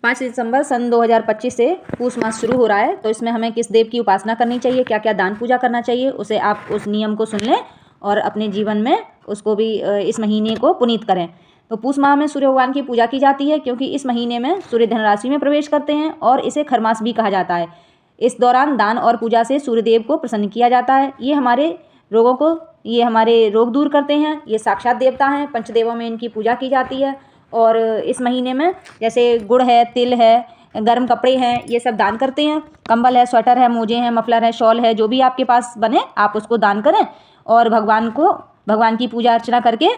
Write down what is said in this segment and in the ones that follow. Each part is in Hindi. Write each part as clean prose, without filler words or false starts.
5 दिसंबर सन 2025 से पूष मास शुरू हो रहा है, तो इसमें हमें किस देव की उपासना करनी चाहिए, क्या क्या दान पूजा करना चाहिए, उसे आप उस नियम को सुन लें और अपने जीवन में उसको भी इस महीने को पुनीत करें। तो पूष माह में सूर्य भगवान की पूजा की जाती है, क्योंकि इस महीने में सूर्य धन राशि में प्रवेश करते हैं और इसे खरमास भी कहा जाता है। इस दौरान दान और पूजा से सूर्यदेव को प्रसन्न किया जाता है। ये हमारे रोग दूर करते हैं। ये साक्षात देवता हैं, पंचदेवों में इनकी पूजा की जाती है। और इस महीने में जैसे गुड़ है, तिल है, गर्म कपड़े हैं, ये सब दान करते हैं। कंबल है, स्वेटर है, मोजे हैं, मफलर है, शॉल है, जो भी आपके पास बने आप उसको दान करें और भगवान की पूजा अर्चना करके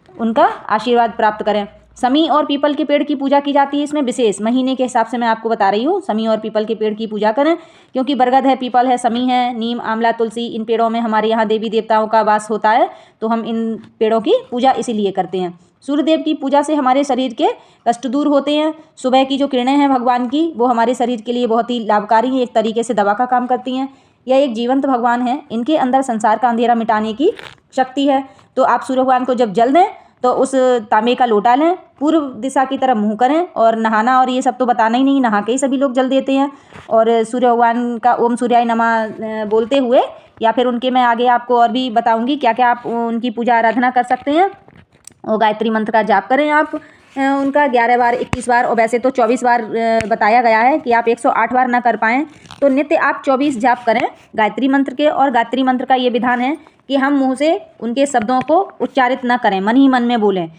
उनका आशीर्वाद प्राप्त करें। समी और पीपल के पेड़ की पूजा की जाती है इसमें विशेष। महीने के हिसाब से मैं आपको बता रही हूँ, समी और पीपल के पेड़ की पूजा करें, क्योंकि बरगद है, पीपल है, समी है, नीम, आंवला, तुलसी, इन पेड़ों में हमारे यहाँ देवी देवताओं का वास होता है, तो हम इन पेड़ों की पूजा इसीलिए करते हैं। सूर्यदेव की पूजा से हमारे शरीर के कष्ट दूर होते हैं। सुबह की जो किरणें हैं भगवान की, वो हमारे शरीर के लिए बहुत ही लाभकारी हैं, एक तरीके से दवा का काम करती हैं। यह एक जीवंत भगवान है, इनके अंदर संसार का अंधेरा मिटाने की शक्ति है। तो आप सूर्य भगवान को जब जल दें तो उस तांबे का लोटा लें, पूर्व दिशा की तरफ मुँह करें और नहाना और ये सब तो बताना ही नहीं, नहा के ही सभी लोग जल देते हैं। और सूर्य भगवान का ओम सूर्याय नमः बोलते हुए, या फिर उनके मैं आगे आपको और भी बताऊंगी क्या क्या आप उनकी पूजा आराधना कर सकते हैं। और गायत्री मंत्र का जाप करें आप उनका 11 बार, 21 बार, और वैसे तो 24 बार बताया गया है कि आप 108 बार ना कर पाएँ तो नित्य आप 24 जाप करें गायत्री मंत्र के। और गायत्री मंत्र का ये विधान है कि हम मुंह से उनके शब्दों को उच्चारित न करें, मन ही मन में बोलें।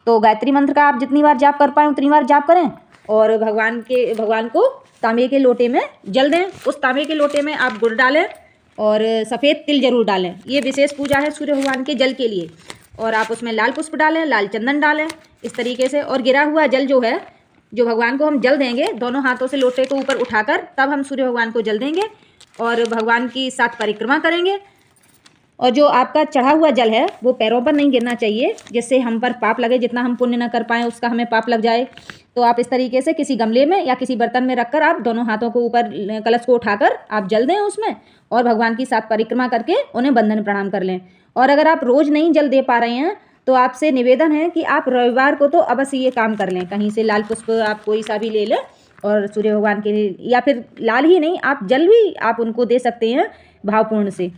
तो गायत्री मंत्र का आप जितनी बार जाप कर पाएँ उतनी बार जाप करें और भगवान को तांबे के लोटे में जल दें। उस तांबे के लोटे में आप गुड़ डालें और सफ़ेद तिल जरूर डालें। ये विशेष पूजा है सूर्य भगवान के जल के लिए। और आप उसमें लाल पुष्प डालें, लाल चंदन डालें इस तरीके से। और गिरा हुआ जल जो भगवान को हम जल देंगे, दोनों हाथों से लोटे को ऊपर उठाकर तब हम सूर्य भगवान को जल देंगे और भगवान की 7 परिक्रमा करेंगे। और जो आपका चढ़ा हुआ जल है वो पैरों पर नहीं गिरना चाहिए, जिससे हम पर पाप लगे, जितना हम पुण्य न कर पाएँ उसका हमें पाप लग जाए। तो आप इस तरीके से किसी गमले में या किसी बर्तन में रखकर आप दोनों हाथों को ऊपर कलश को उठाकर आप जल दें उसमें और भगवान की 7 परिक्रमा करके उन्हें वंदन प्रणाम कर लें। और अगर आप रोज़ नहीं जल दे पा रहे हैं तो आपसे निवेदन है कि आप रविवार को तो अवश्य ये काम कर लें। कहीं से लाल पुष्प आप कोई सा भी ले लें और सूर्य भगवान के लिए, या फिर लाल ही नहीं, आप जल भी आप उनको दे सकते हैं भावपूर्ण से।